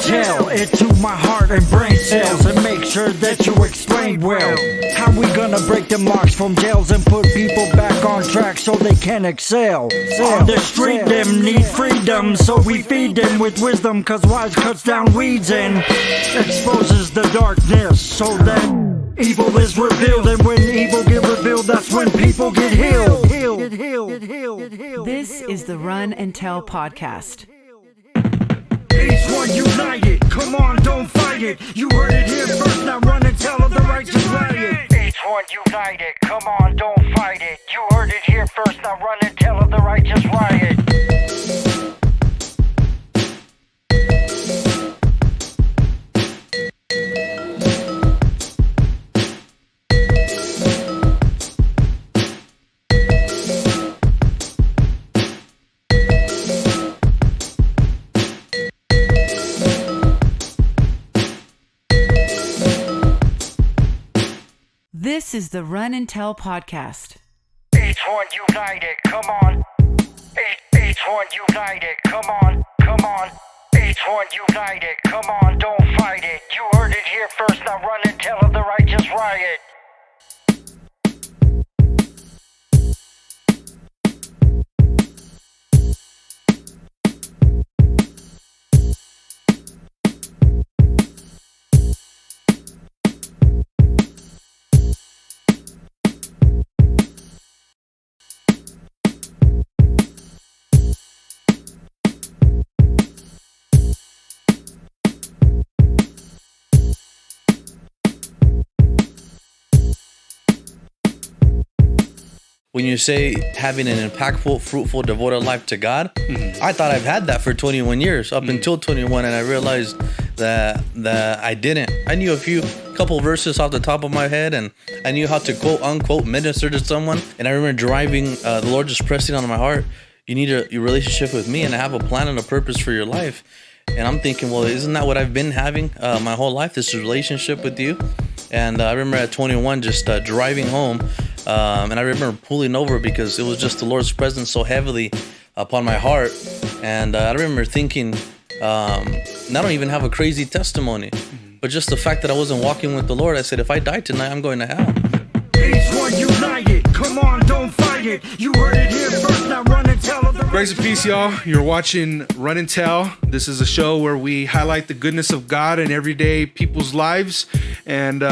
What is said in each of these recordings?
tell it to my heart and brain cells and make sure that you explain well how we gonna break the marks from jails and put people back on track so they can excel. On the street them need freedom, so we feed them with wisdom, cause wise cuts down weeds and exposes the darkness so that evil is revealed. And when evil get revealed, that's when people get healed. This is the Run and Tell podcast. Each one united, come on, don't fight it. You heard it here first, now run and tell of the righteous riot. Each one united, come on, don't fight it. You heard it here first, now run and tell of the righteous riot. This is the Run and Tell podcast. Each one united, come on. Each one united, come on, come on. Each one united, come on, don't fight it. You heard it here first, now run and tell of the righteous riot. When you say having an impactful, fruitful, devoted life to God, I thought I've had that for 21 years, up until 21, and I realized that I didn't. I knew couple verses off the top of my head, and I knew how to quote unquote minister to someone. And I remember driving, the Lord just pressing on my heart, you need a relationship with me, and I have a plan and a purpose for your life. And I'm thinking, well, isn't that what I've been having my whole life, this relationship with you? And I remember at 21 just driving home, and I remember pulling over because it was just the Lord's presence so heavily upon my heart. And I remember thinking, I don't even have a crazy testimony, but just the fact that I wasn't walking with the Lord, I said, if I die tonight, I'm going to hell. Each one united, come on, don't fight it. You heard it here first, now run and tell of the Grace and peace, y'all. You're watching Run and Tell. This is a show where we highlight the goodness of God in everyday people's lives. And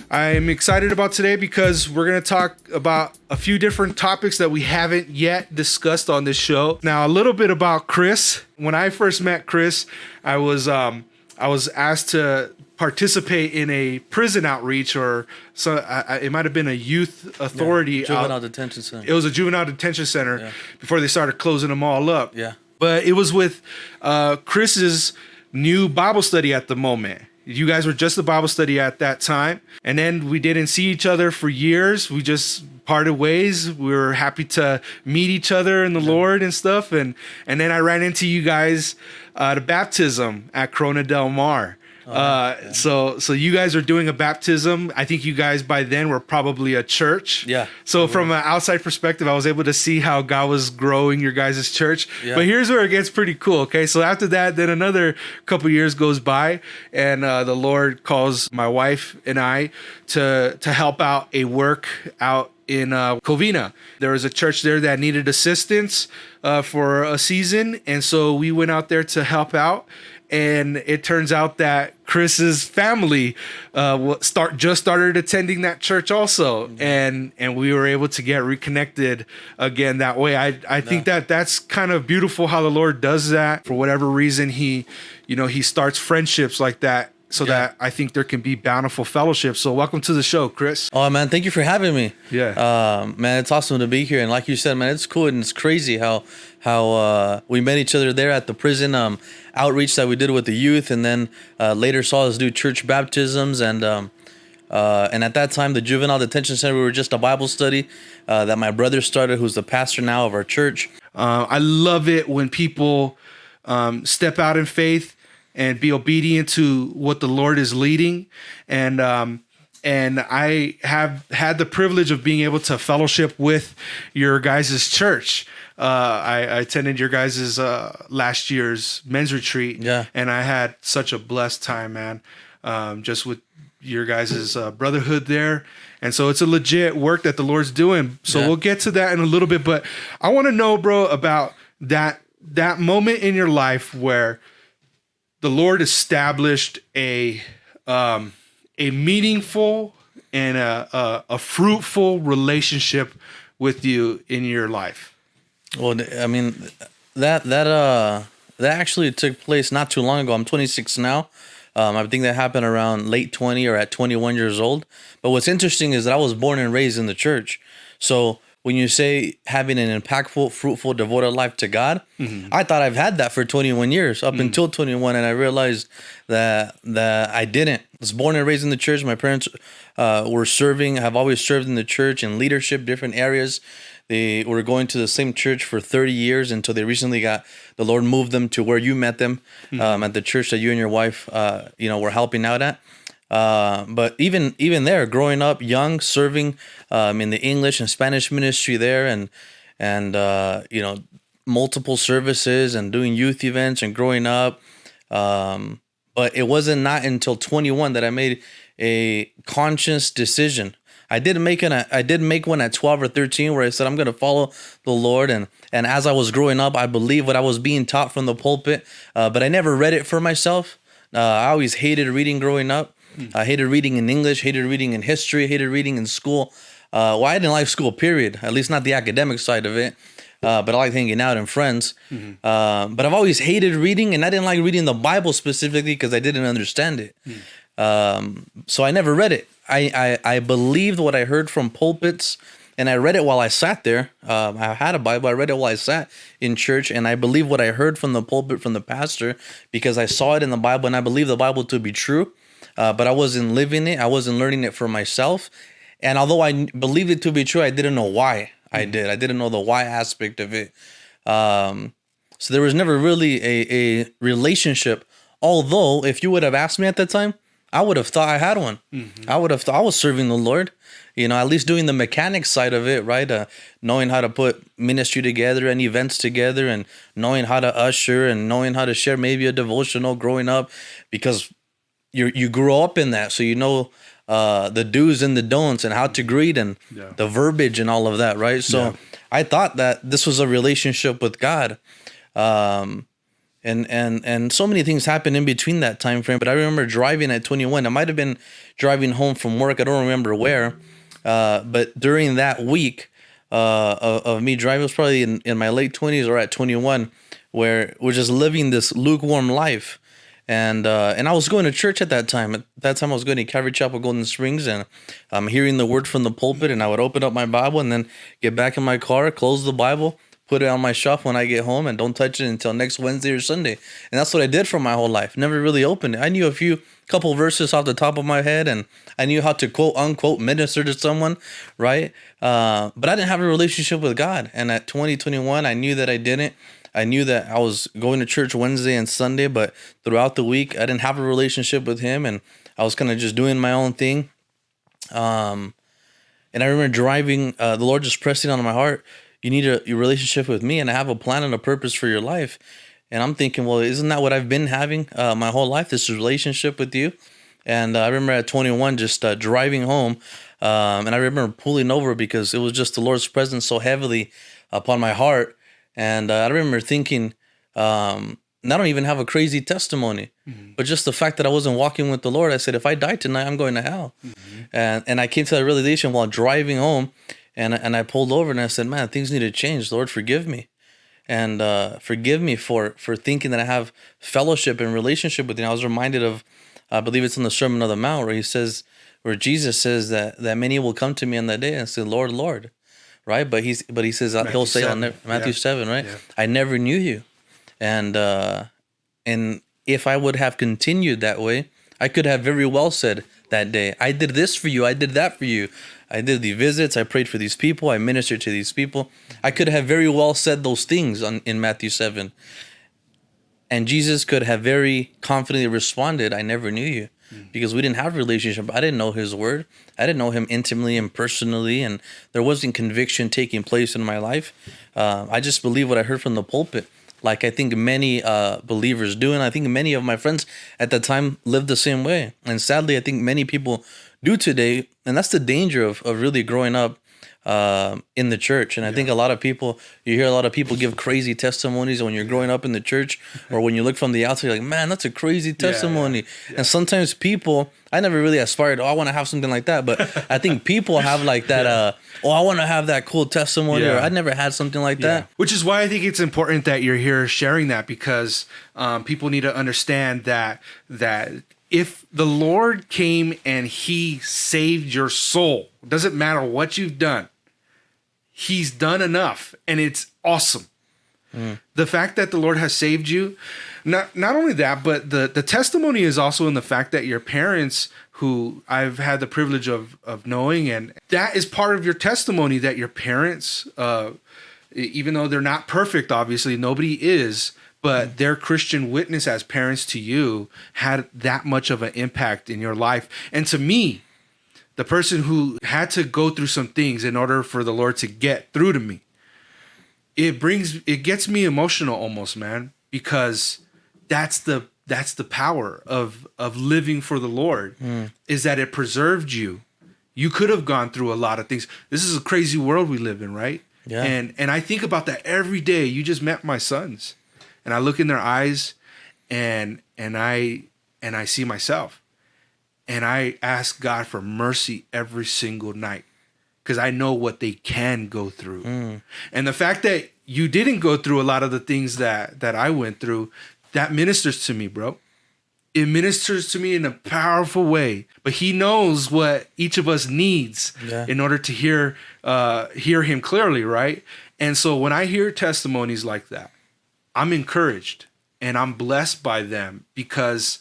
I'm excited about today because we're going to talk about a few different topics that we haven't yet discussed on this show. Now, a little bit about Cris. When I first met Cris, I was asked to participate in a prison outreach, or so it might have been a youth authority. Juvenile detention center. It was a juvenile detention center before they started closing them all up. Yeah. But it was with Chris's new Bible study at the moment. You guys were just the Bible study at that time. And then we didn't see each other for years. We just parted ways. We were happy to meet each other in the Lord and stuff. And then I ran into you guys at a baptism at Corona Del Mar. So you guys are doing a baptism. I think you guys by then were probably a church. Yeah. So from an outside perspective, I was able to see how God was growing your guys' church. Yeah. But here's where it gets pretty cool. Okay. So after that, then another couple years goes by, and the Lord calls my wife and I to help out a work out in Covina. There was a church there that needed assistance for a season. And so we went out there to help out. And it turns out that Chris's family just started attending that church also, and we were able to get reconnected again that way. I think that's kind of beautiful how the Lord does that. For whatever reason, he starts friendships like that, so that I think there can be bountiful fellowship. So welcome to the show, Cris. Oh man, thank you for having me. Yeah. Man, it's awesome to be here. And like you said, man, it's cool and it's crazy how we met each other there at the prison outreach that we did with the youth, and then later saw us do church baptisms, and at that time, the juvenile detention center, we were just a Bible study that my brother started, who's the pastor now of our church. I love it when people step out in faith and be obedient to what the Lord is leading. And and I have had the privilege of being able to fellowship with your guys' church. I attended your guys' last year's men's retreat, and I had such a blessed time, man. Just with your guys' brotherhood there. And so it's a legit work that the Lord's doing. So we'll get to that in a little bit, but I want to know, bro, about that moment in your life where the Lord established a meaningful and a fruitful relationship with you in your life. Well, I mean, that actually took place not too long ago. I'm 26 now. I think that happened around late 20 or at 21 years old. But what's interesting is that I was born and raised in the church. So when you say having an impactful, fruitful, devoted life to God, I thought I've had that for 21 years, up until 21, and I realized that I didn't. I was born and raised in the church. My parents were serving, have always served in the church in leadership, different areas. They were going to the same church for 30 years until they recently the Lord moved them to where you met them, at the church that you and your wife, were helping out at. But even there, growing up young, serving in the English and Spanish ministry there, and multiple services and doing youth events and growing up. But it wasn't not until 21 that I made a conscious decision. I did make one at 12 or 13 where I said, I'm going to follow the Lord. And as I was growing up, I believed what I was being taught from the pulpit, but I never read it for myself. I always hated reading growing up. I hated reading in English, hated reading in history, hated reading in school. I didn't like school, period, at least not the academic side of it. But I like hanging out and friends. But I've always hated reading, and I didn't like reading the Bible specifically because I didn't understand it. So I never read it. I believed what I heard from pulpits, and I read it while I sat there. I had a Bible. I read it while I sat in church, and I believed what I heard from the pulpit, from the pastor, because I saw it in the Bible, and I believed the Bible to be true. But I wasn't living it. I wasn't learning it for myself. And although I believed it to be true, I didn't know why I did. I didn't know the why aspect of it. So there was never really a relationship. Although, if you would have asked me at that time, I would have thought I had one. I would have thought I was serving the Lord, at least doing the mechanics side of it, right? Knowing how to put ministry together and events together, and knowing how to usher, and knowing how to share maybe a devotional growing up, because you grow up in that. So the do's and the don'ts and how to greet and the verbiage and all of that, right? So I thought that this was a relationship with God. And so many things happened in between that time frame. But I remember driving at 21. I might have been driving home from work. I don't remember where. But during that week of me driving, it was probably in my late 20s or at 21, where we're just living this lukewarm life. And I was going to church at that time. At that time, I was going to Calvary Chapel, Golden Springs, and I'm hearing the word from the pulpit. And I would open up my Bible and then get back in my car, close the Bible, put it on my shelf when I get home, and don't touch it until next Wednesday or Sunday. And that's what I did for my whole life. Never really opened it. I knew a couple verses off the top of my head, and I knew how to quote unquote minister to someone, right? But I didn't have a relationship with God. And at 2021, I knew that I didn't. I knew that I was going to church Wednesday and Sunday, but throughout the week, I didn't have a relationship with Him, and I was kind of just doing my own thing. And I remember driving, the Lord just pressing on my heart, you need a relationship with me, and I have a plan and a purpose for your life. And I'm thinking, well, isn't that what I've been having my whole life, this relationship with you? And I remember at 21, just driving home, and I remember pulling over because it was just the Lord's presence so heavily upon my heart. And I remember thinking, I don't even have a crazy testimony, but just the fact that I wasn't walking with the Lord, I said, if I die tonight, I'm going to hell. And I came to that realization while driving home, and I pulled over and I said, man, things need to change. Lord, forgive me. And forgive me for thinking that I have fellowship and relationship with you. I was reminded of, I believe it's in the Sermon on the Mount, where Jesus says that many will come to me on that day and say, Lord, Lord. Right, but he says he'll say on Matthew 7, right? Yeah. I never knew you, and if I would have continued that way, I could have very well said that day, I did this for you, I did that for you, I did the visits, I prayed for these people, I ministered to these people. I could have very well said those things in Matthew 7, and Jesus could have very confidently responded, I never knew you. because we didn't have a relationship. I didn't know his word. I didn't know him intimately and personally, and there wasn't conviction taking place in my life. I just believe what I heard from the pulpit, like I think many believers do, and I think many of my friends at the time lived the same way. And sadly, I think many people do today, and that's the danger of really growing up in the church. And I think a lot of people, you hear a lot of people give crazy testimonies when you're growing up in the church, or when you look from the outside, you're like, man, that's a crazy testimony. And sometimes people, I never really aspired, I want to have something like that. But I think people have like that, I want to have that cool testimony, or I never had something like that. Which is why I think it's important that you're here sharing that, because people need to understand that if the Lord came and he saved your soul, doesn't matter what you've done, he's done enough, and it's awesome. The fact that the Lord has saved you, not only that, but the testimony is also in the fact that your parents, who I've had the privilege of knowing, and that is part of your testimony, that your parents, even though they're not perfect, obviously nobody is, but their Christian witness as parents to you had that much of an impact in your life. And to me, the person who had to go through some things in order for the Lord to get through to me, it gets me emotional almost, man, because that's the power of living for the Lord, is that it preserved you. You could have gone through a lot of things. This is a crazy world we live in, right? Yeah. And I think about that every day. You just met my sons, and I look in their eyes, and I see myself. And I ask God for mercy every single night, because I know what they can go through. And the fact that you didn't go through a lot of the things that I went through, that ministers to me, bro. It ministers to me in a powerful way. But he knows what each of us needs in order to hear him clearly, right? And so when I hear testimonies like that, I'm encouraged and I'm blessed by them, because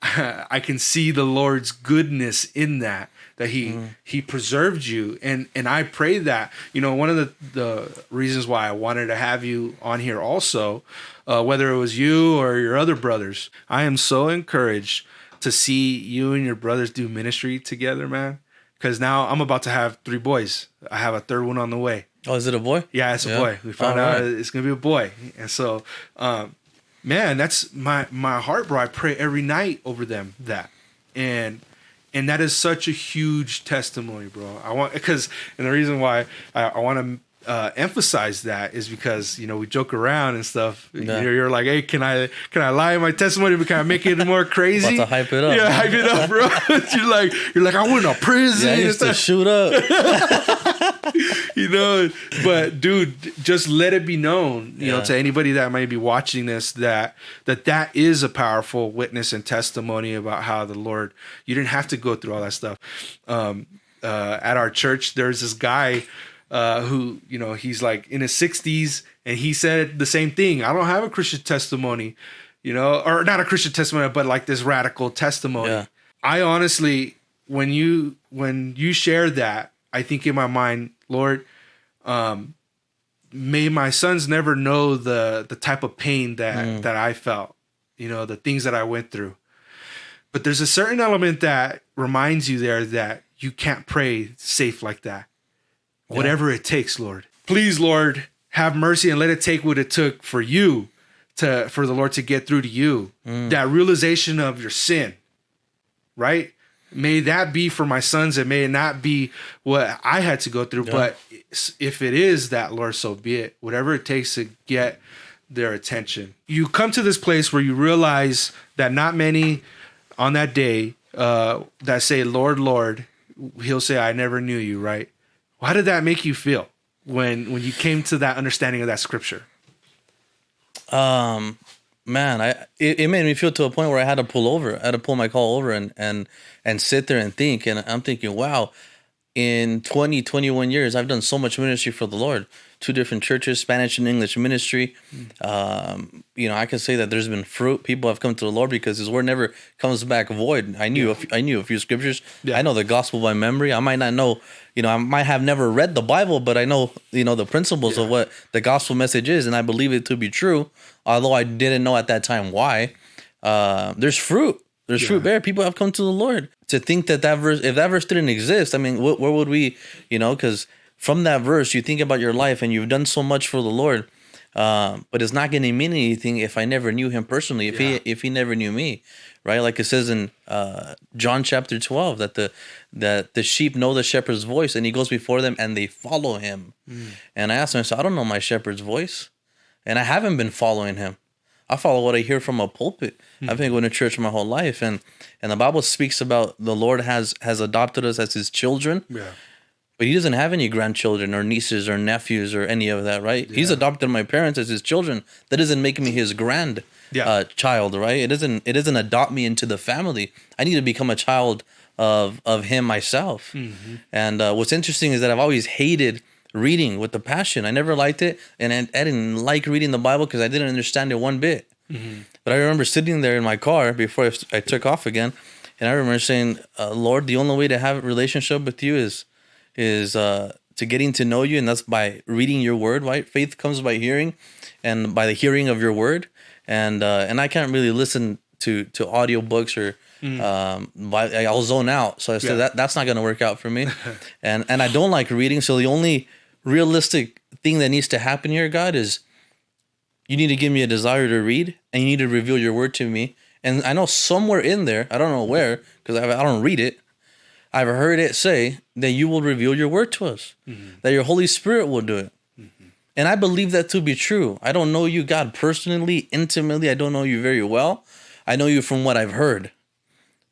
I can see the Lord's goodness in that he preserved you. And I pray that, one of the reasons why I wanted to have you on here also, whether it was you or your other brothers, I am so encouraged to see you and your brothers do ministry together, man. Because now I'm about to have 3 boys. I have a 3rd one on the way. Oh, is it a boy? Yeah, it's a boy. We found out it's going to be a boy. And so, man, that's my heart, bro. I pray every night over them and that is such a huge testimony, bro. And the reason why I want to emphasize that is because we joke around and stuff. You're like, hey, can I lie in my testimony? But can I make it more crazy? About to hype it up. Yeah, hype it up, bro. you're like, I went to prison. Yeah, I used to shoot up. But dude, just let it be known, to anybody that might be watching this, that is a powerful witness and testimony about how the Lord, you didn't have to go through all that stuff. At our church, there's this guy who, he's like in his 60s, and he said the same thing. I don't have a Christian testimony, or not a Christian testimony, but like this radical testimony. Yeah. I honestly, when you share that, I think in my mind, Lord, may my sons never know the type of pain that I felt, the things that I went through. But there's a certain element that reminds you there that you can't pray safe like that. Yeah. Whatever it takes, Lord. Please, Lord, have mercy and let it take what it took for you for the Lord to get through to you. That realization of your sin, right? May that be for my sons, and may it not be what I had to go through. Yeah. But if it is that, Lord, so be it. Whatever it takes to get their attention. You come to this place where you realize that not many on that day that say, Lord, Lord, he'll say, I never knew you, right? How did that make you feel when you came to that understanding of that scripture? Man, it made me feel to a point where I had to pull over. I had to pull my call over and sit there and think. And I'm thinking, wow, in 21 years, I've done so much ministry for the Lord. 2 different churches, Spanish and English ministry. I can say that there's been fruit. People have come to the Lord because His word never comes back void. I knew a few scriptures. Yeah. I know the gospel by memory. I might not know, I might have never read the Bible, but I know, the principles of what the gospel message is, and I believe it to be true. Although I didn't know at that time why. There's fruit. There's fruit bear. People have come to the Lord. To think that verse, if that verse didn't exist, I mean, where would we, because from that verse, you think about your life and you've done so much for the Lord, but it's not going to mean anything if I never knew him personally, if he never knew me, right? Like it says in John chapter 12, that the sheep know the shepherd's voice, and he goes before them and they follow him. And I asked him, I don't know my shepherd's voice, and I haven't been following him. I follow what I hear from a pulpit. I've been going to church my whole life, and the Bible speaks about the Lord has adopted us as his children. Yeah. But he doesn't have any grandchildren or nieces or nephews or any of that, right? Yeah. He's adopted my parents as his children. That doesn't make me his child, right? It doesn't adopt me into the family. I need to become a child of him myself. Mm-hmm. And what's interesting is that I've always hated reading with the passion. I never liked it, and I didn't like reading the Bible because I didn't understand it one bit. Mm-hmm. But I remember sitting there in my car before I took off again, and I remember saying, Lord, the only way to have a relationship with you is to getting to know you, and that's by reading your word, right? Faith comes by hearing, and by the hearing of your word. And I can't really listen to audiobooks or I'll zone out. So I said that's not going to work out for me. and I don't like reading. So the only realistic thing that needs to happen here, God, is you need to give me a desire to read, and you need to reveal your word to me. And I know somewhere in there, I don't know where, because I don't read it, I've heard it say that you will reveal your word to us, that your Holy Spirit will do it. And I believe that to be true. I don't know you, God, personally, intimately. I don't know you very well. I know you from what I've heard.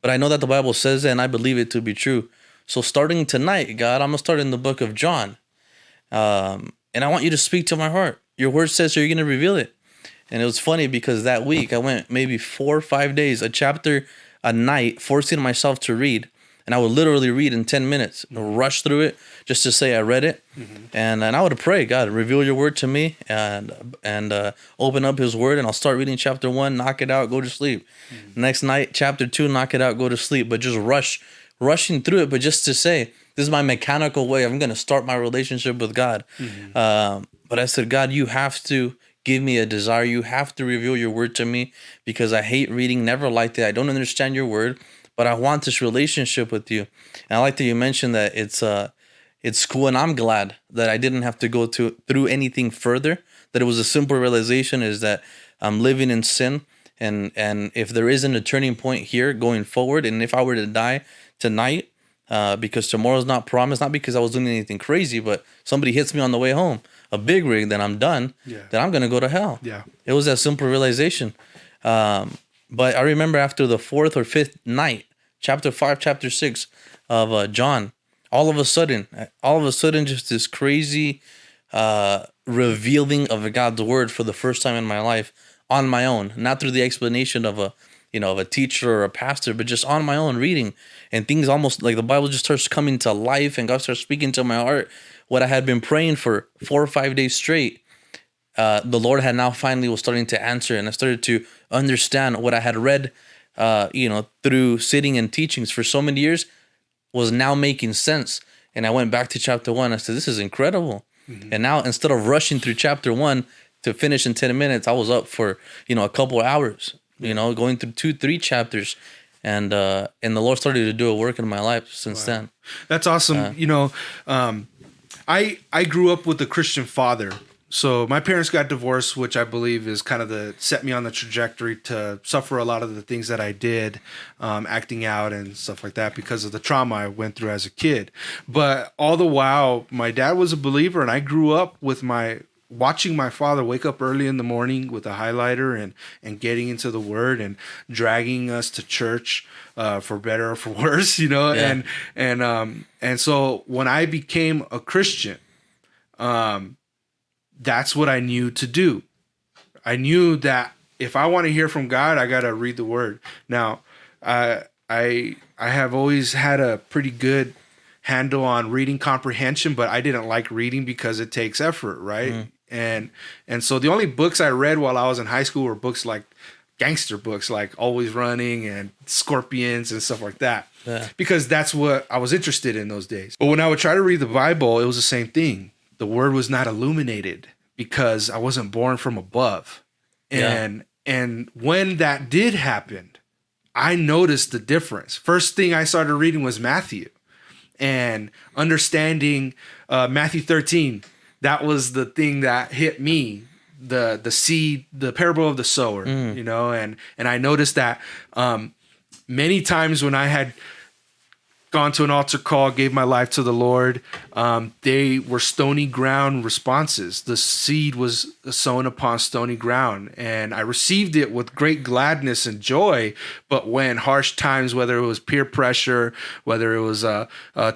But I know that the Bible says it, and I believe it to be true. So starting tonight, God, I'm going to start in the book of John. And I want you to speak to my heart. Your word says you're going to reveal it. And it was funny because that week I went maybe 4 or 5 days, a chapter a night, forcing myself to read. And I would literally read in 10 minutes, rush through it just to say I read it. And I would pray, God, reveal your word to me and open up his word. And I'll start reading chapter 1, knock it out, go to sleep. Next night, chapter 2, knock it out, go to sleep. But just rushing through it. But just to say, this is my mechanical way. I'm going to start my relationship with God. But I said, God, you have to give me a desire. You have to reveal your word to me because I hate reading, never liked it. I don't understand your word, but I want this relationship with you. And I like that you mentioned that it's cool, and I'm glad that I didn't have to go through anything further, that it was a simple realization is that I'm living in sin. And if there isn't a turning point here going forward, and if I were to die tonight, because tomorrow's not promised, not because I was doing anything crazy, but somebody hits me on the way home, a big rig, then I'm done, then I'm going to go to hell. Yeah. It was that simple realization. But I remember after the 4th or 5th night, chapter 5, chapter 6 of John, all of a sudden, just this crazy revealing of God's word for the first time in my life on my own, not through the explanation of a teacher or a pastor, but just on my own reading, and things almost like the Bible just starts coming to life, and God starts speaking to my heart. What I had been praying for 4 or 5 days straight, the Lord had now finally was starting to answer, and I started to understand what I had read, through sitting and teachings for so many years was now making sense. And I went back to chapter 1. I said, this is incredible. And now instead of rushing through chapter 1 to finish in 10 minutes, I was up for, a couple of hours, going through 2-3 chapters. And the Lord started to do a work in my life since then. That's awesome. I grew up with a Christian father. So my parents got divorced, which I believe is kind of set me on the trajectory to suffer a lot of the things that I did, acting out and stuff like that because of the trauma I went through as a kid. But all the while, my dad was a believer, and I grew up with watching my father wake up early in the morning with a highlighter and getting into the word and dragging us to church, for better or for worse, Yeah. And so when I became a Christian, that's what I knew to do. I knew that if I want to hear from God, I got to read the word. Now, I have always had a pretty good handle on reading comprehension, but I didn't like reading because it takes effort, right? And so the only books I read while I was in high school were books like gangster books, like Always Running and Scorpions and stuff like that. Yeah. Because that's what I was interested in those days. But when I would try to read the Bible, it was the same thing. The word was not illuminated because I wasn't born from above. And when that did happen, I noticed the difference. First thing I started reading was Matthew, and understanding Matthew 13. That was the thing that hit me. The seed, the parable of the sower, you know, and I noticed that many times when I had gone to an altar call, gave my life to the Lord, they were stony ground responses. The seed was sown upon stony ground, and I received it with great gladness and joy. But when harsh times, whether it was peer pressure, whether it was a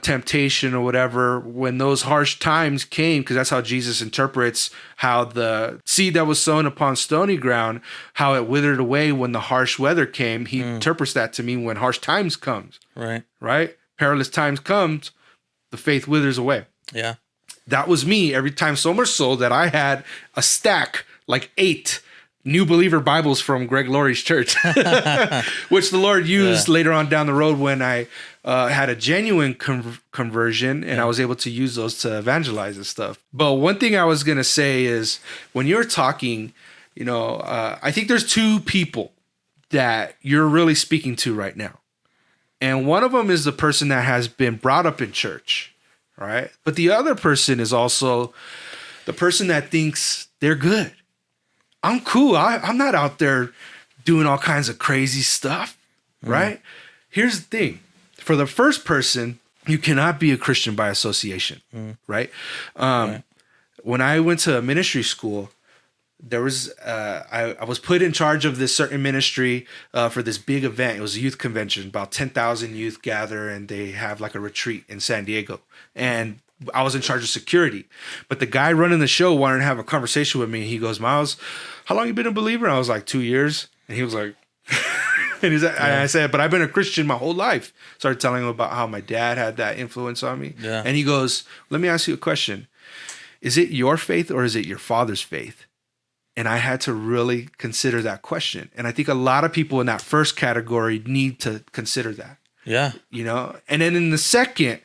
temptation or whatever, when those harsh times came, because that's how Jesus interprets how the seed that was sown upon stony ground, how it withered away when the harsh weather came. He interprets that to mean when harsh times comes. Right? Perilous times comes, the faith withers away. Yeah. That was me every time, so much so that I had a stack, like 8 New Believer Bibles from Greg Laurie's church, which the Lord used later on down the road when I had a genuine conversion, and I was able to use those to evangelize and stuff. But one thing I was going to say is, when you're talking, you know, I think there's 2 people that you're really speaking to right now. And one of them is the person that has been brought up in church, right? But the other person is also the person that thinks they're good. I'm cool. I'm not out there doing all kinds of crazy stuff, right? Here's the thing. For the first person, you cannot be a Christian by association, right? When I went to ministry school, there was I was put in charge of this certain ministry for this big event. It was a youth convention. About 10,000 youth gather, and they have like a retreat in San Diego. And I was in charge of security. But the guy running the show wanted to have a conversation with me. He goes, "Miles, how long you been a believer?" And I was like, 2 years. And he was like, and I said, "But I've been a Christian my whole life." Started telling him about how my dad had that influence on me. Yeah. And he goes, "Let me ask you a question. Is it your faith or is it your father's faith?" And I had to really consider that question. And I think a lot of people in that first category need to consider that. Yeah. You know? And then in the second,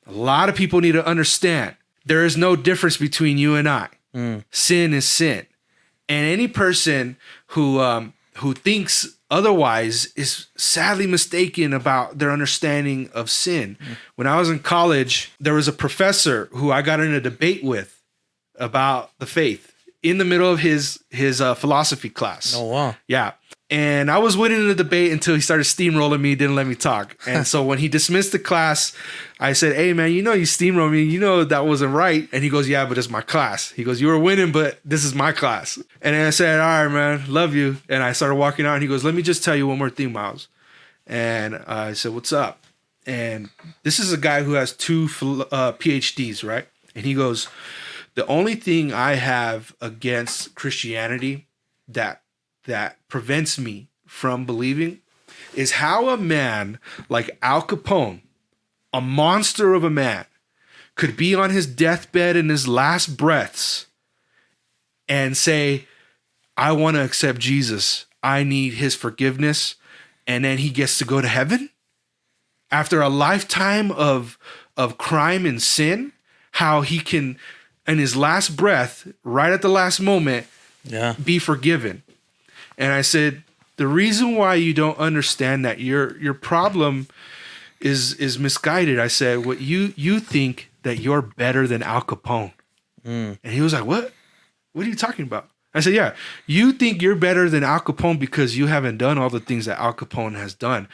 a lot of people need to understand there is no difference between you and I. Sin is sin. And any person who thinks otherwise is sadly mistaken about their understanding of sin. When I was in college, there was a professor who I got in a debate with about the faith in the middle of his philosophy class. Oh, wow. Yeah. And I was winning the debate until he started steamrolling me, didn't let me talk. And so when he dismissed the class, I said, "Hey, man, you know you steamrolled me. You know that wasn't right." And he goes, "Yeah, but it's my class." He goes, "You were winning, but this is my class." And then I said, "All right, man, love you." And I started walking out. And he goes, "Let me just tell you one more thing, Miles." And I said, "What's up?" And this is a guy who has 2 PhDs, right? And he goes, "The only thing I have against Christianity that prevents me from believing is how a man like Al Capone, a monster of a man, could be on his deathbed in his last breaths and say, 'I want to accept Jesus. I need his forgiveness.' And then he gets to go to heaven after a lifetime of crime and sin, how he can, in his last breath, right at the last moment, be forgiven." And I said, the reason why you don't understand that your problem is misguided. I said, what you think that you're better than Al Capone. And he was like, "What? What are you talking about?" I said, "Yeah, you think you're better than Al Capone because you haven't done all the things that Al Capone has done.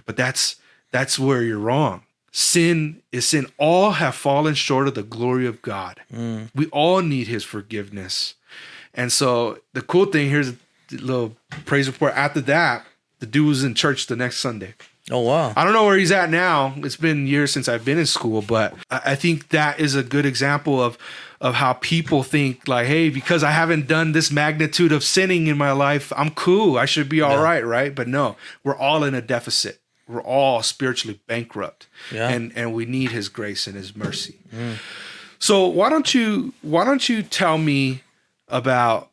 But that's where you're wrong. Sin is sin. All have fallen short of the glory of God. We all need his forgiveness." And so the cool thing, here's a little praise report. After that, the dude was in church the next Sunday. Oh, wow. I don't know where he's at now. It's been years since I've been in school, but I think that is a good example of how people think like, hey, because I haven't done this magnitude of sinning in my life, I'm cool. I should be all right? But no, we're all in a deficit. We're all spiritually bankrupt, and we need his grace and his mercy. So why don't you tell me about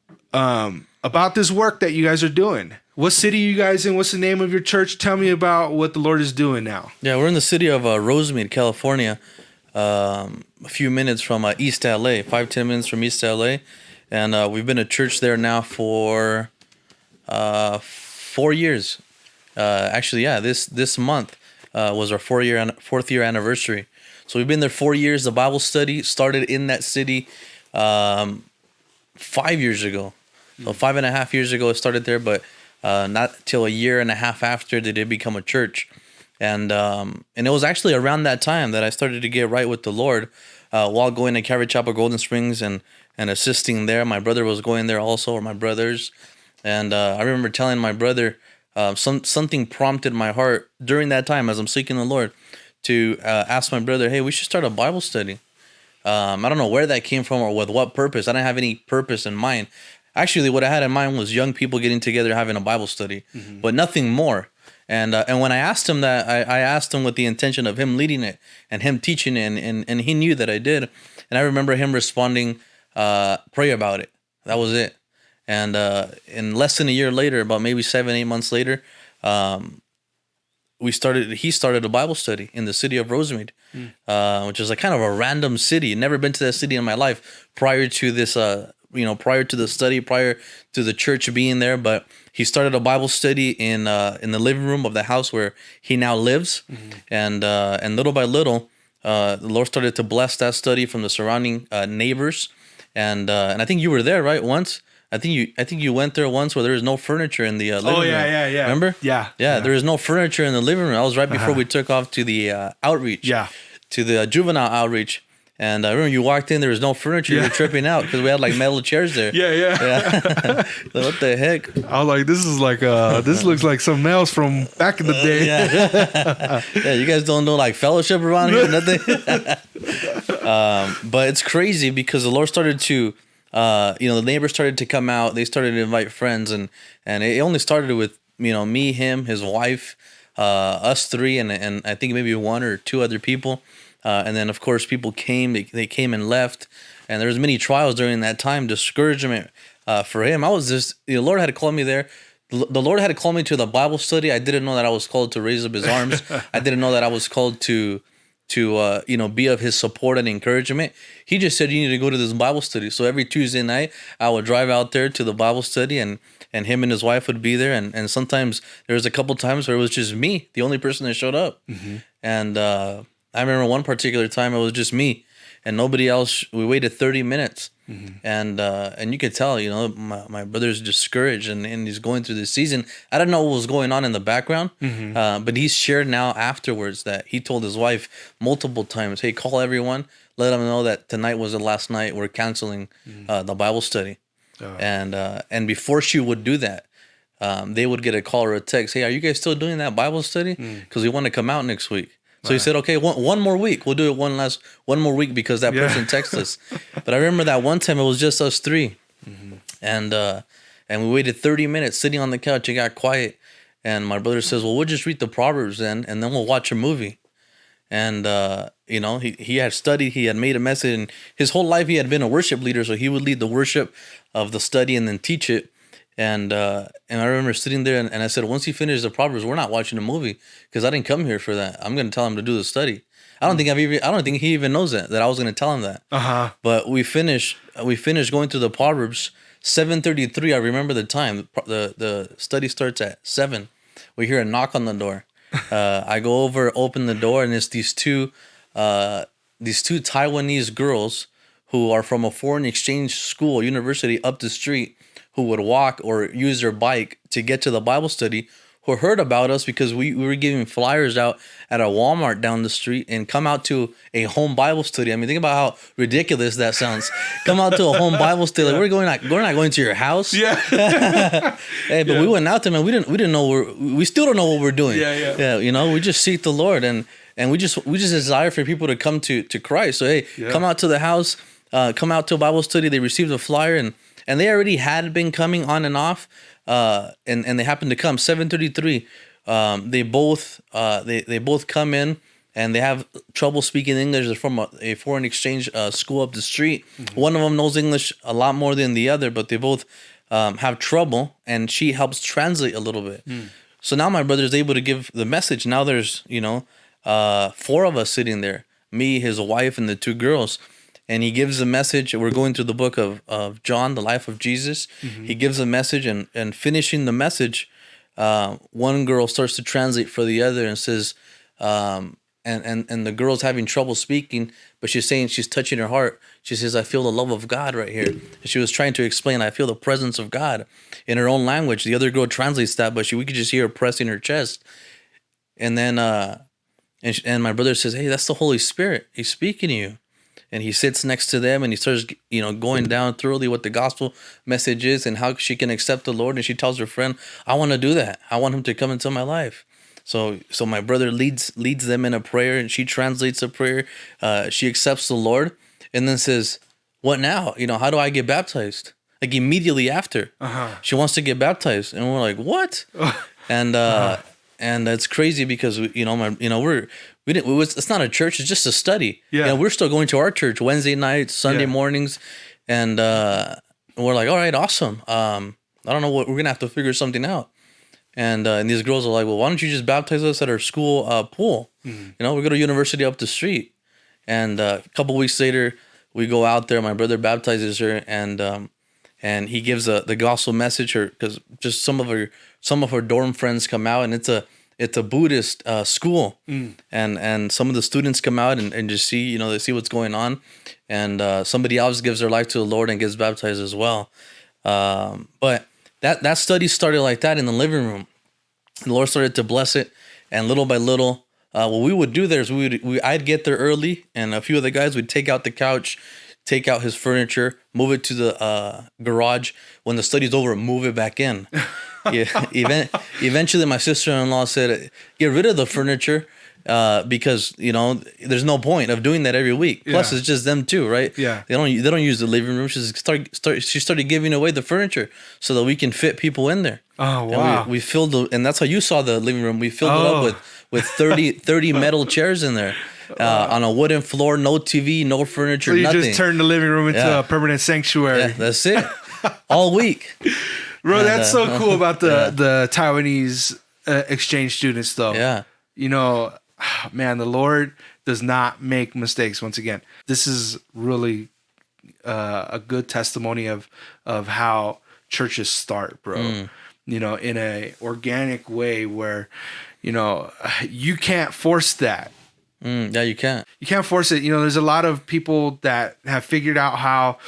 this work that you guys are doing? What city are you guys in? What's the name of your church? Tell me about what the Lord is doing now. Yeah, we're in the city of Rosemead, California, a few minutes from East LA, 5-10 minutes from East LA. And we've been a church there now for 4 years. Actually, yeah, this month was our fourth year anniversary. So we've been there 4 years. The Bible study started in that city 5 years ago. So 5.5 years ago it started there, but not till a year and a half after did it become a church. And it was actually around that time that I started to get right with the Lord while going to Calvary Chapel Golden Springs and assisting there. My brother was going there also, or my brothers. And I remember telling my brother, something prompted my heart during that time as I'm seeking the Lord to ask my brother, hey, we should start a Bible study. I don't know where that came from or with what purpose. I didn't have any purpose in mind. Actually, what I had in mind was young people getting together, having a Bible study, but nothing more. And when I asked him that, I asked him with the intention of him leading it and him teaching it, and he knew that I did. And I remember him responding, pray about it. That was it. And in less than a year later, about maybe 7-8 months later, he started a Bible study in the city of Rosemead, which is like kind of a random city. Never been to that city in my life prior to this, prior to the study, prior to the church being there. But he started a Bible study in the living room of the house where he now lives, and little by little, the Lord started to bless that study from the surrounding neighbors, and I think you were there, right? Once. I think you went there once where there was no furniture in the living room. Yeah. Remember? Yeah. There was no furniture in the living room. That was right before we took off to the outreach. Yeah. To the juvenile outreach. And I remember you walked in, there was no furniture. You were tripping out because we had like metal chairs there. Yeah. What the heck? I was like, this is like this looks like something else from back in the day. Yeah, you guys don't know like fellowship around here, nothing. But it's crazy because the Lord started to the neighbors started to come out. They started to invite friends, and it only started with me, him, his wife, us three, and I think maybe one or two other people, and then of course people came. They came and left, and there was many trials during that time, discouragement for him. I was just the Lord had to call me there. The Lord had to call me to the Bible study. I didn't know that I was called to raise up His arms. I didn't know that I was called to be of His support and encouragement. He just said, you need to go to this Bible study. So every Tuesday night, I would drive out there to the Bible study, and him and his wife would be there. And sometimes there was a couple times where it was just me, the only person that showed up. And I remember one particular time it was just me and nobody else. We waited 30 minutes. And you could tell, my brother's discouraged and he's going through this season. I don't know what was going on in the background, but he's shared now afterwards that he told his wife multiple times, hey, call everyone, let them know that tonight was the last night. We're canceling the Bible study. And before she would do that, they would get a call or a text, hey, are you guys still doing that Bible study? Because we want to come out next week. So he said, okay, one more week. We'll do it one more week because that person texted us. But I remember that one time it was just us three. And we waited 30 minutes sitting on the couch. It got quiet. And my brother says, well, we'll just read the Proverbs then, and then we'll watch a movie. And, he had studied, he had made a message, and his whole life he had been a worship leader. So he would lead the worship of the study and then teach it. And I remember sitting there and I said, once he finishes the Proverbs, we're not watching a movie because I didn't come here for that. I'm going to tell him to do the study. I don't think he even knows that I was going to tell him that. But we finished going through the Proverbs. 7:33. I remember the time. The study starts at 7. We hear a knock on the door. I go over, open the door, and it's these two Taiwanese girls who are from a foreign exchange school, university up the street, who would walk or use their bike to get to the Bible study, who heard about us because we were giving flyers out at a Walmart down the street and come out to a home Bible study. I mean, think about how ridiculous that sounds. Come out to a home Bible study. Like, we're not going to your house. Yeah. Hey, but we went out there, man. We didn't know we still don't know what we're doing. Yeah. We just seek the Lord and we just desire for people to come to Christ. So hey, come out to the house, come out to a Bible study. They received a flyer and they already had been coming on and off, and they happened to come 7:33. They both come in and they have trouble speaking English. They're from a foreign exchange school up the street. One of them knows English a lot more than the other, but they both have trouble, and she helps translate a little bit. So now my brother is able to give the message. Now there's 4 of us sitting there, me, his wife, and the 2 girls. And he gives a message. We're going through the book of John, the life of Jesus. He gives a message, and finishing the message, one girl starts to translate for the other and says, and the girl's having trouble speaking, but she's saying she's touching her heart. She says, I feel the love of God right here. And she was trying to explain, I feel the presence of God in her own language. The other girl translates that, but we could just hear her pressing her chest. And then, and my brother says, hey, that's the Holy Spirit. He's speaking to you. And he sits next to them and he starts, going down thoroughly what the gospel message is and how she can accept the Lord. And she tells her friend, I want to do that. I want him to come into my life. So my brother leads them in a prayer, and she translates a prayer. She accepts the Lord, and then says, "What now? How do I get baptized?" Like immediately after, she wants to get baptized, and we're like, "What?" And that's crazy because it's not a church; it's just a study. Yeah, we're still going to our church Wednesday nights, Sunday mornings, and we're like, "All right, awesome." I don't know what we're gonna have to figure something out. And these girls are like, well, why don't you just baptize us at our school pool? Mm-hmm. We go to university up the street. And a couple weeks later, we go out there. My brother baptizes her, and he gives the gospel message. Because just some of her dorm friends come out, and it's a Buddhist school, and some of the students come out and just see they see what's going on, and somebody else gives their life to the Lord and gets baptized as well. But that study started like that in the living room. The Lord started to bless it, and little by little, what we would do there is I'd get there early, and a few of the guys would take out the couch, take out his furniture, move it to the garage. When the study's over, move it back in. Eventually, my sister-in-law said, "Get rid of the furniture." Because there's no point of doing that every week. Plus, it's just them too, right? Yeah, they don't use the living room. She started giving away the furniture so that we can fit people in there. Oh wow! And we filled and that's how you saw the living room. We filled it up with 30 metal chairs in there, on a wooden floor, no TV, no furniture, so you nothing. just turned the living room into a permanent sanctuary. Yeah, that's it. All week, bro. That's so cool about the Taiwanese exchange students, though. Yeah, man, the Lord does not make mistakes. Once again, this is really a good testimony of how churches start, bro. In a organic way where, you can't force that. Yeah, you can't. You can't force it. There's a lot of people that have figured out how,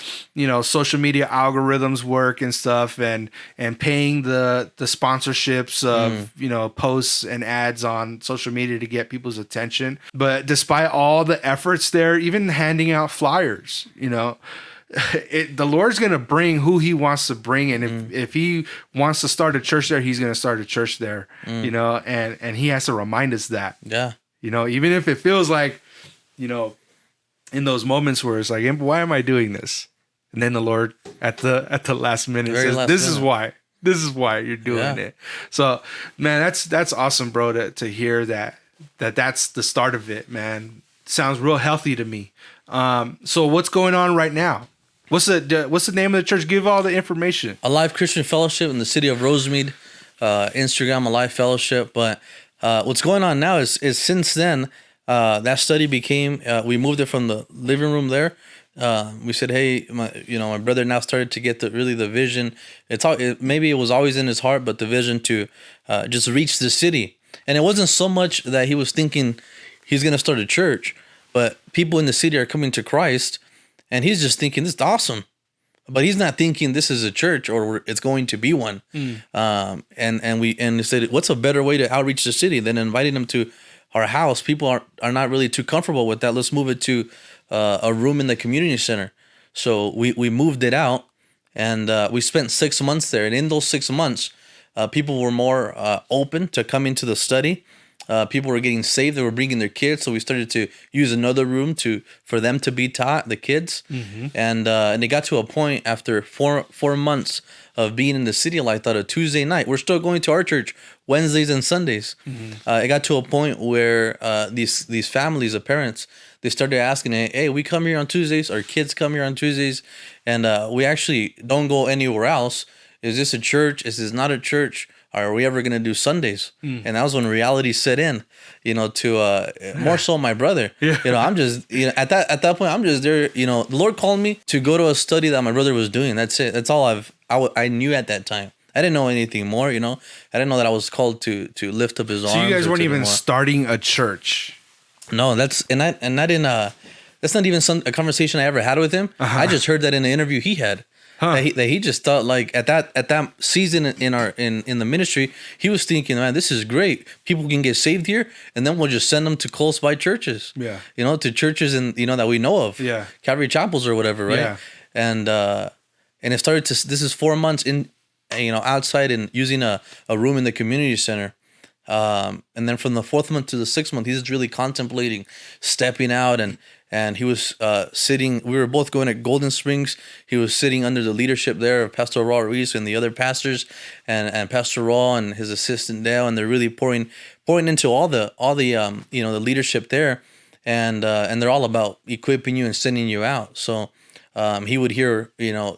social media algorithms work and stuff, and paying the sponsorships of, posts and ads on social media to get people's attention. But despite all the efforts there, even handing out flyers, the Lord's going to bring who he wants to bring. And if he wants to start a church there, he's going to start a church there, and he has to remind us that. Yeah. Even if it feels like, in those moments where it's like, why am I doing this? And then the Lord at the last minute says, this is why you're doing it. So, man, that's awesome, bro, to hear that's the start of it, man. Sounds real healthy to me. So what's going on right now? What's the name of the church? Give all the information. Alive Christian Fellowship in the city of Rosemead, Instagram Alive Fellowship. But what's going on now is since then, that study became, we moved it from the living room there. We said, hey, my brother now started to get the vision. Maybe it was always in his heart, but the vision to just reach the city. And it wasn't so much that he was thinking he's going to start a church, but people in the city are coming to Christ, and he's just thinking this is awesome. But he's not thinking this is a church or it's going to be one. And we said, what's a better way to outreach the city than inviting them to our house? People are not really too comfortable with that. Let's move it to a room in the community center. So we moved it out, and we spent 6 months there. And in those 6 months, people were more open to coming to the study. People were getting saved. They were bringing their kids, so we started to use another room for them to be taught, the kids. And it got to a point after four months of being in the city like that, a Tuesday night. We're still going to our church Wednesdays and Sundays. It got to a point where these families of parents, they started asking, hey, we come here on Tuesdays. Our kids come here on Tuesdays, and we actually don't go anywhere else. Is this a church? Is this not a church? Are we ever going to do Sundays? And that was when reality set in, to more so my brother. I'm just, at that point, I'm just there. The Lord called me to go to a study that my brother was doing. That's it. That's all I knew at that time. I didn't know anything more, you know. I didn't know that I was called to lift up his arms. So you guys or weren't to do even more. starting a church. No, that's and I didn't. That's not even a conversation I ever had with him. I just heard that in the interview he had. That he just thought like at that season in the ministry, he was thinking, man, this is great. People can get saved here, and then we'll just send them to close by churches. Yeah. You know, to churches that we know of. Yeah. Calvary chapels or whatever, right? Yeah. And it started to. This is 4 months in, outside and using a room in the community center. And then from the 4th month to the 6th month, he's really contemplating stepping out, and he was sitting. We were both going to Golden Springs. He was sitting under the leadership there of Pastor Raw Ruiz and the other pastors, and Pastor Raw and his assistant Dale, and they're really pouring into all the the leadership there, and they're all about equipping you and sending you out. So. He would hear,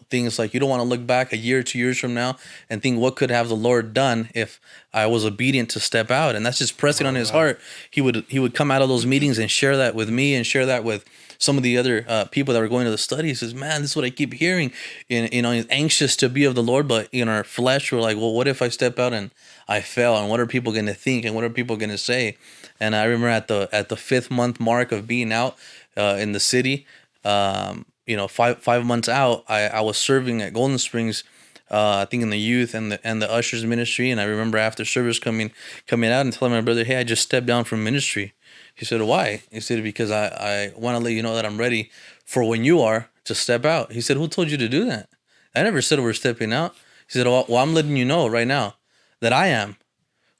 things like, you don't want to look back a year, 2 years from now and think, what could have the Lord done if I was obedient to step out? And that's just pressing on his heart. He would come out of those meetings and share that with me and share that with some of the other people that were going to the study. He says, man, this is what I keep hearing. And, he's anxious to be of the Lord, but in our flesh, we're like, well, what if I step out and I fail? And what are people going to think? And what are people going to say? And I remember at the 5th month mark of being out in the city, 5 months out, I was serving at Golden Springs, I think in the youth and the ushers ministry. And I remember after service coming out and telling my brother, hey, I just stepped down from ministry. He said, why? He said, because I want to let you know that I'm ready for when you are to step out. He said, who told you to do that? I never said we're stepping out. He said, well, I'm letting you know right now that I am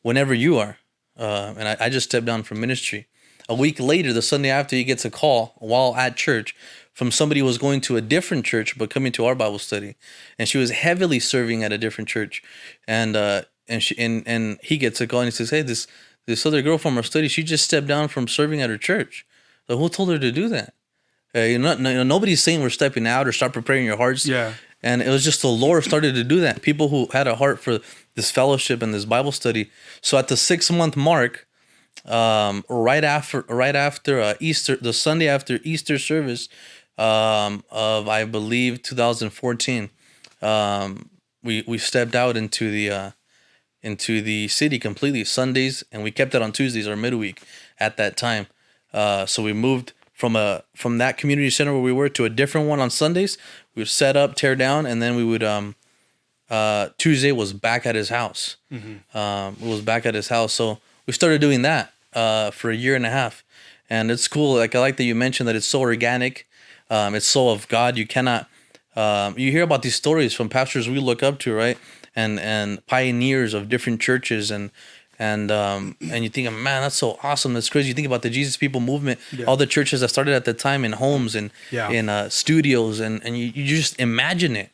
whenever you are. And I just stepped down from ministry. A week later, the Sunday after, he gets a call while at church from somebody who was going to a different church but coming to our Bible study, and she was heavily serving at a different church, and he gets a call and he says, hey, this other girl from our study, she just stepped down from serving at her church. So who told her to do that? Nobody's saying we're stepping out or start preparing your hearts. Yeah. And it was just the Lord started to do that. People who had a heart for this fellowship and this Bible study. So at the 6-month mark, right after Easter, the Sunday after Easter service of I believe 2014, we stepped out into the city completely Sundays, and we kept it on Tuesdays or midweek at that time. So we moved from that community center where we were to a different one on Sundays. We would set up, tear down, and then we would Tuesday was back at his house. It was back at his house. So we started doing that for a year and a half, and it's cool. Like I like that you mentioned that it's so organic. It's so of God. You cannot. You hear about these stories from pastors we look up to, right? And pioneers of different churches, and you think, man, that's so awesome. That's crazy. You think about the Jesus People movement, all the churches that started at the time in homes and in studios, and you just imagine it.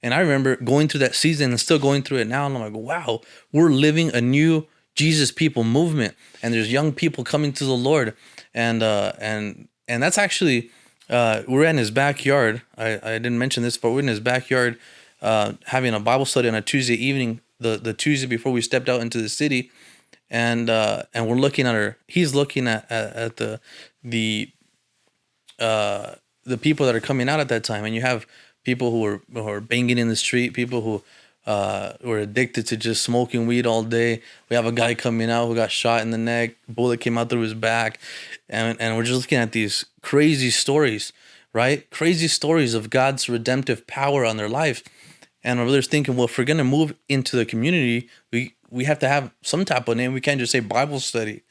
And I remember going through that season and still going through it now. And I'm like, wow, we're living a new Jesus People movement, and there's young people coming to the Lord, and that's actually. We're in his backyard. I didn't mention this, but we're in his backyard having a Bible study on a Tuesday evening, the Tuesday before we stepped out into the city, and we're looking at her. He's looking at the people that are coming out at that time, and you have people who are banging in the street, people who were addicted to just smoking weed all day. We have a guy coming out who got shot in the neck, bullet came out through his back, and we're just looking at these crazy stories, right? Crazy stories of God's redemptive power on their life. And my brother's thinking, well, if we're gonna move into the community, we have to have some type of name. We can't just say Bible study.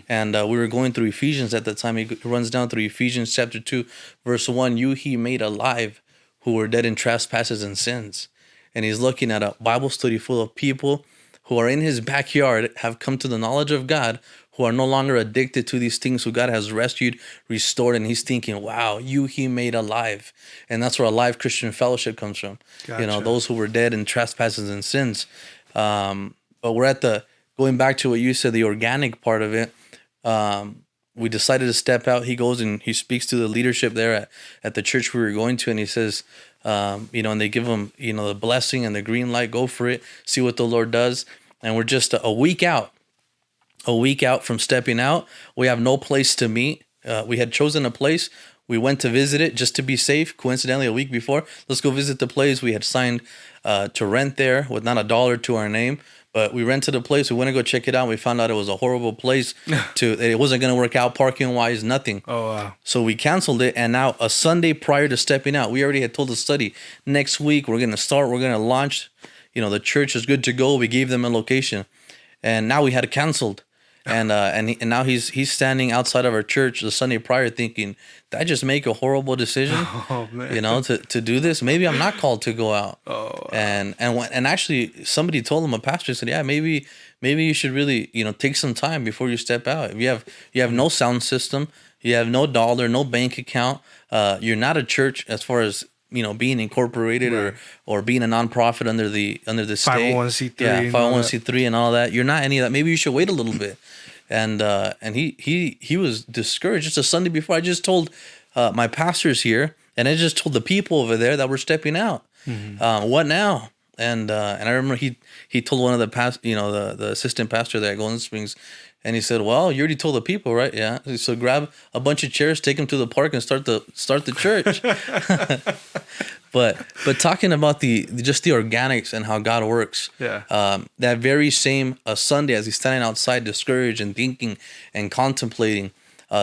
And we were going through Ephesians at the time. He runs down through Ephesians chapter 2, verse 1. You he made alive who were dead in trespasses and sins. And he's looking at a Bible study full of people who are in his backyard, have come to the knowledge of God, who are no longer addicted to these things, who God has rescued, restored. And he's thinking, wow, you he made alive. And that's where a live Christian fellowship comes from. Gotcha. Those who were dead in trespasses and sins. But we're at going back to what you said, the organic part of it. We decided to step out. He goes and he speaks to the leadership there at the church we were going to. And he says, and they give him, the blessing and the green light, go for it, see what the Lord does. And we're just a week out from stepping out. We have no place to meet. We had chosen a place. We went to visit it just to be safe. Coincidentally, a week before, let's go visit the place. We had signed to rent there with not a dollar to our name. But we rented a place. We went to go check it out. We found out it was a horrible place. It wasn't going to work out parking wise, nothing. Oh, wow. So we canceled it. And now a Sunday prior to stepping out, we already had told the study, next week we're going to start. We're going to launch. You know, the church is good to go. We gave them a location. And now we had it canceled. And now he's standing outside of our church the Sunday prior thinking, did I just make a horrible decision? Oh, man. You know, to do this? Maybe I'm not called to go out. Oh, wow. And actually somebody told him, a pastor said, yeah, maybe you should really, you know, take some time before you step out. If you have no sound system, you have no dollar, no bank account, you're not a church as far as, you know, being incorporated right. or being a nonprofit under the state. 501c3. Yeah, and all that. 501c3 and all that. You're not any of that. Maybe you should wait a little bit. And he was discouraged. Just a Sunday before, I just told my pastors here, and I just told the people over there that we're stepping out. Mm-hmm. What now? And I remember he told one of the assistant pastor there at Golden Springs, and he said, "Well, you already told the people, right? Yeah. So grab a bunch of chairs, take them to the park, and start the church." But talking about the organics and how God works. Yeah. That very same Sunday, as he's standing outside, discouraged and thinking and contemplating,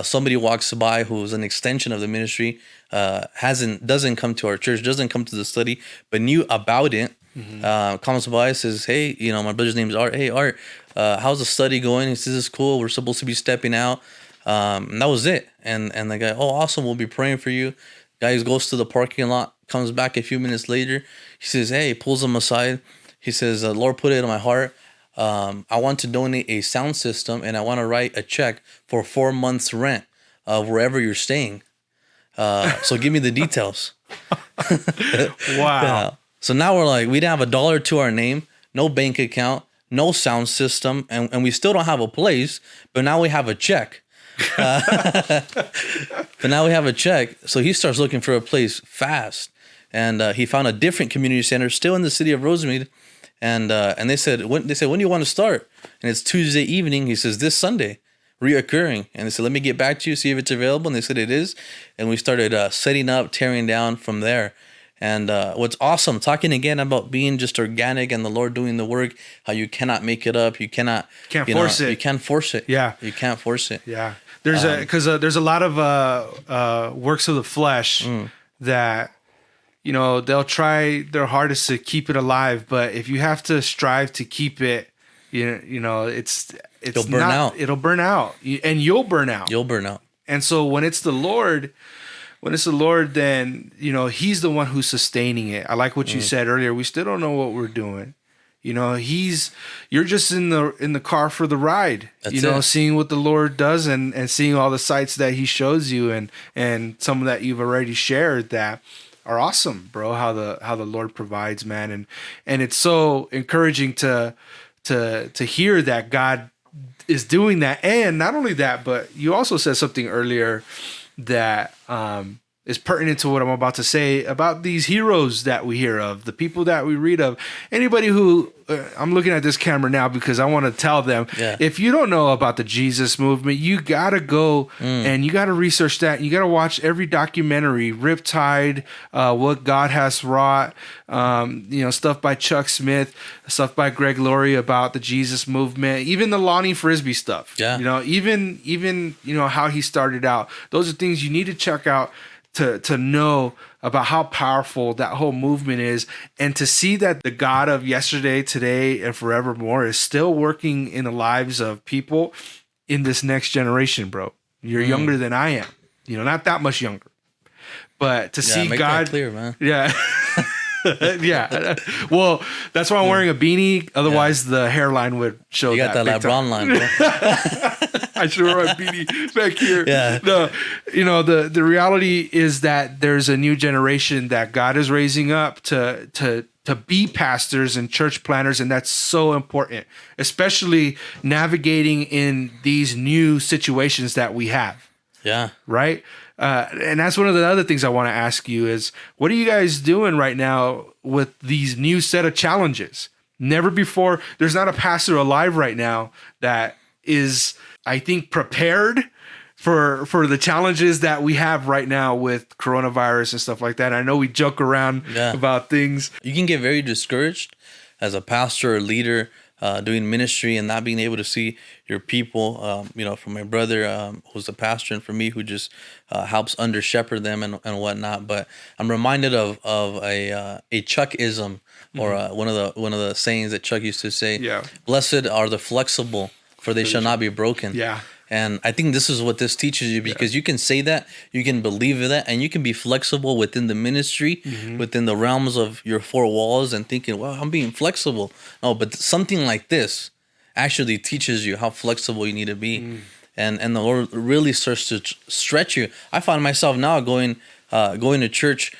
somebody walks by who's an extension of the ministry, doesn't come to our church, doesn't come to the study, but knew about it. Mm-hmm. Comes by, says, "Hey, you know, my brother's name is Art. Hey, Art, how's the study going?" He says, "It's cool. We're supposed to be stepping out." And that was it. And the guy, "Oh, awesome. We'll be praying for you." Guy goes to the parking lot, comes back a few minutes later. He says, "Hey," pulls him aside. He says, "The Lord put it in my heart. I want to donate a sound system, and I want to write a check for 4 months rent of wherever you're staying. So give me the details." Wow. Yeah. So now we're like, we didn't have a dollar to our name, no bank account, no sound system, and we still don't have a place, but now we have a check. So he starts looking for a place fast, and he found a different community center still in the city of Rosemead, and they said, when do you want to start? And it's Tuesday evening. He says, this Sunday, reoccurring. And they said, let me get back to you, see if it's available. And they said it is, and we started setting up, tearing down from there. And what's awesome, talking again about being just organic and the Lord doing the work, how you cannot make it up, you can't force it. You can't force it. Yeah, you can't force it. Yeah, there's there's a lot of works of the flesh that, you know, they'll try their hardest to keep it alive, but if you have to strive to keep it, you know, it'll burn out. It'll burn out, and you'll burn out. You'll burn out. And so when it's the Lord, then, you know, he's the one who's sustaining it. I like what you said earlier. We still don't know what we're doing. You know, you're just in the car for the ride. That's it. Seeing what the Lord does and seeing all the sights that he shows you and some that you've already shared that are awesome, bro. How the Lord provides, man. And it's so encouraging to hear that God is doing that. And not only that, but you also said something earlier that is pertinent to what I'm about to say about these heroes that we hear of, the people that we read of. Anybody who I'm looking at this camera now because I want to tell them, if you don't know about the Jesus movement, you got to go and you got to research that. You got to watch every documentary, Riptide, What God Has Wrought, stuff by Chuck Smith, stuff by Greg Laurie about the Jesus movement, even the Lonnie Frisbee stuff. Yeah. Even how he started out. Those are things you need to check out to know about how powerful that whole movement is, and to see that the God of yesterday, today, and forevermore is still working in the lives of people in this next generation, bro. You're younger than I am, not that much younger, but to see make God that clear, man. Yeah. Yeah. Well, that's why I'm wearing a beanie. Otherwise, the hairline would show. You got that LeBron line, bro. I should wear my beanie back here. Yeah. No, the reality is that there's a new generation that God is raising up to be pastors and church planners, and that's so important, especially navigating in these new situations that we have. Yeah. Right? And that's one of the other things I want to ask you is, what are you guys doing right now with these new set of challenges? Never before, there's not a pastor alive right now that is, I think, prepared for the challenges that we have right now with coronavirus and stuff like that. I know we joke around about things. You can get very discouraged as a pastor or leader doing ministry and not being able to see your people. From my brother who's a pastor, and for me who just helps under shepherd them and whatnot. But I'm reminded of a Chuckism, or one of the sayings that Chuck used to say. Yeah. Blessed are the flexible, for they shall not be broken. Yeah. And I think this is what this teaches you, because you can say that, you can believe in that, and you can be flexible within the ministry, within the realms of your four walls, and thinking, well, I'm being flexible. No, but something like this actually teaches you how flexible you need to be. And the Lord really starts to stretch you. I find myself now going to church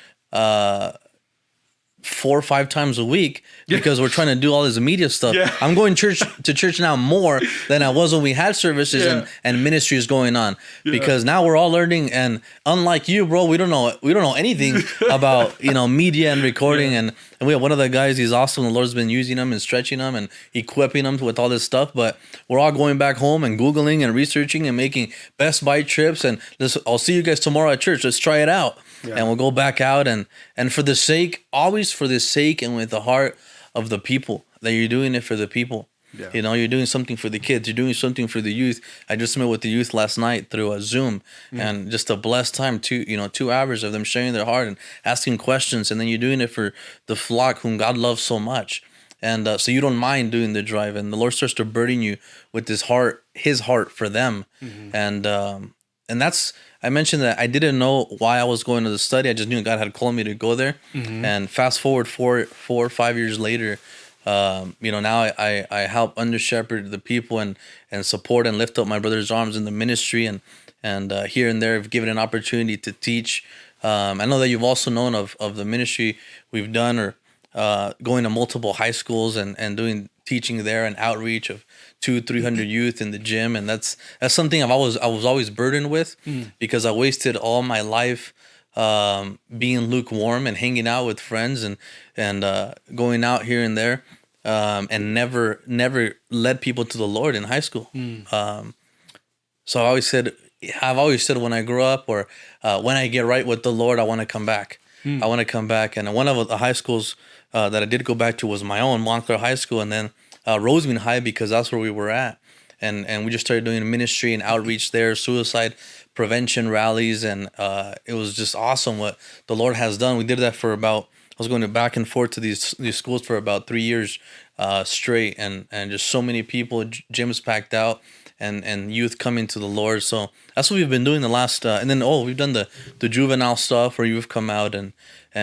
4 or 5 times a week because we're trying to do all this media stuff. Yeah. I'm going to church now more than I was when we had services and ministries going on, because now we're all learning. And unlike you, bro, we don't know anything about media and recording. And we have one of the guys. He's awesome. The Lord's been using him and stretching him and equipping him with all this stuff. But we're all going back home and Googling and researching and making Best Buy trips. And I'll see you guys tomorrow at church. Let's try it out. Yeah. And we'll go back out and for the sake and with the heart of the people, that you're doing it for the people. Yeah. You're doing something for the kids. You're doing something for the youth. I just met with the youth last night through a Zoom, and just a blessed time. 2 hours of them sharing their heart and asking questions, and then you're doing it for the flock whom God loves so much. And so you don't mind doing the drive, and the Lord starts to burden you with His heart for them, and that's. I mentioned that I didn't know why I was going to the study. I just knew God had called me to go there. And fast forward 4 or 5 years later, now I help under shepherd the people and support and lift up my brother's arms in the ministry, and here and there I've given an opportunity to teach. I know that you've also known of the ministry we've done, or going to multiple high schools and doing teaching there and outreach of 200-300 youth in the gym. And that's something I was always burdened with, because I wasted all my life being lukewarm and hanging out with friends and going out here and there, and never led people to the Lord in high school. So I've always said when I grow up, or when I get right with the Lord, I want to come back. I want to come back. And one of the high schools that I did go back to was my own, Montclair High School, and then Rosemead High, because that's where we were at. And we just started doing ministry and outreach there, suicide prevention rallies, and it was just awesome what the Lord has done. We did that for I was going back and forth to these schools for about 3 years straight, and just so many people, gyms packed out, and youth coming to the Lord. So that's what we've been doing the last, and then we've done the juvenile stuff where youth come out, and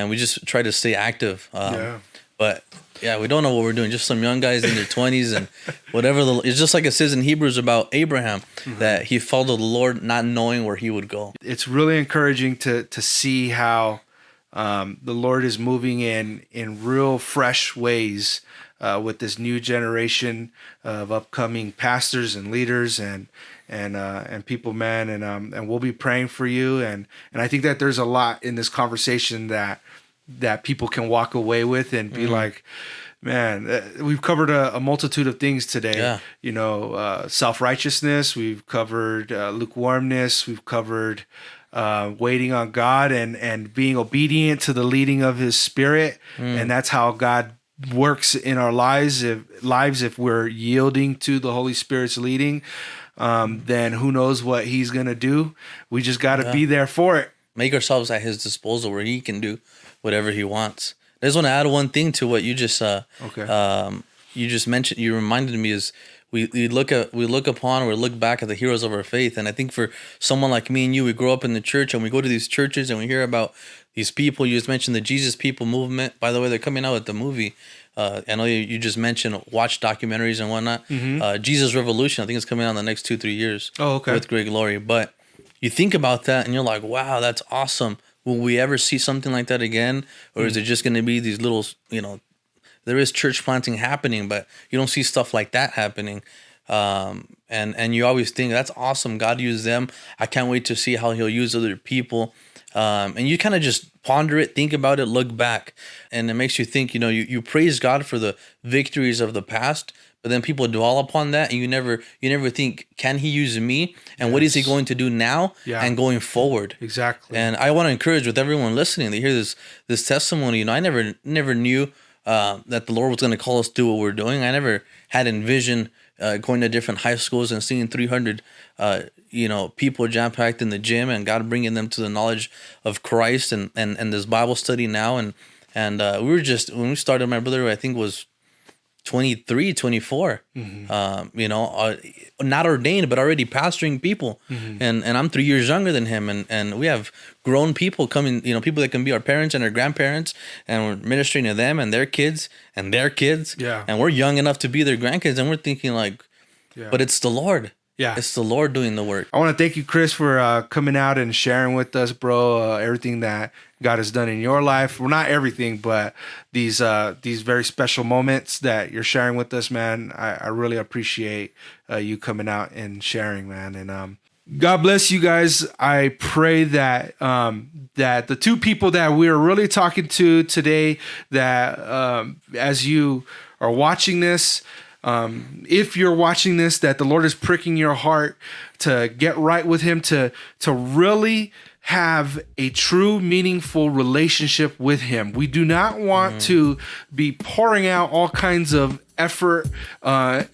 we just try to stay active. But yeah, we don't know what we're doing. Just some young guys in their 20s and whatever. It's just like it says in Hebrews about Abraham, that he followed the Lord not knowing where he would go. It's really encouraging to see how the Lord is moving in real fresh ways with this new generation of upcoming pastors and leaders and people, man. And we'll be praying for you. And I think that there's a lot in this conversation that people can walk away with and be like, man, we've covered a multitude of things today. Yeah. Self-righteousness. We've covered lukewarmness. We've covered waiting on God and being obedient to the leading of His Spirit. And that's how God works in our lives. If we're yielding to the Holy Spirit's leading, then who knows what He's going to do. We just got to be there for it. Make ourselves at His disposal where He can do whatever He wants. I just want to add one thing to what you just you just mentioned. You reminded me is we look back at the heroes of our faith, and I think for someone like me and you, we grow up in the church and we go to these churches and we hear about these people. You just mentioned the Jesus People movement. By the way, they're coming out with the movie. I know you just mentioned watch documentaries and whatnot. Jesus Revolution, I think it's coming out in the next 2-3 years. Oh, okay. With great glory. But you think about that and you're like, wow, that's awesome. Will we ever see something like that again? Or is it just going to be these little, there is church planting happening, but you don't see stuff like that happening. And you always think that's awesome. God used them. I can't wait to see how He'll use other people. And you kind of just ponder it, think about it, look back, and it makes you think. You praise God for the victories of the past, but then people dwell upon that, and you never think, can He use me, and what is He going to do now and going forward? Exactly. And I want to encourage with everyone listening to hear this testimony. I never knew that the Lord was going to call us to do what we're doing. I never had envisioned going to different high schools and seeing 300 people jam-packed in the gym, and God bringing them to the knowledge of Christ, and this Bible study now. And we were just, when we started, my brother, I think, was 23, 24, not ordained, but already pastoring people. And I'm 3 years younger than him. And we have grown people coming, people that can be our parents and our grandparents, and we're ministering to them and their kids and their kids. Yeah. And we're young enough to be their grandkids, and we're thinking but it's the Lord. Yeah. It's the Lord doing the work. I want to thank you, Cris, for coming out and sharing with us, bro, everything that God has done in your life. Well, not everything, but these very special moments that you're sharing with us, man. I really appreciate you coming out and sharing, man. And God bless you guys. I pray that that the two people that we're really talking to today, that as you are watching this, if you're watching this, that the Lord is pricking your heart to get right with Him, to really have a true, meaningful relationship with Him. We do not want to be pouring out all kinds of effort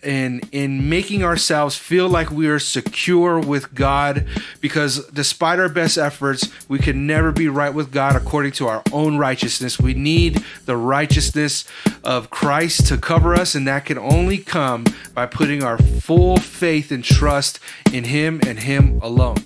in making ourselves feel like we are secure with God, because despite our best efforts, we can never be right with God according to our own righteousness. We need the righteousness of Christ to cover us, and that can only come by putting our full faith and trust in Him and Him alone.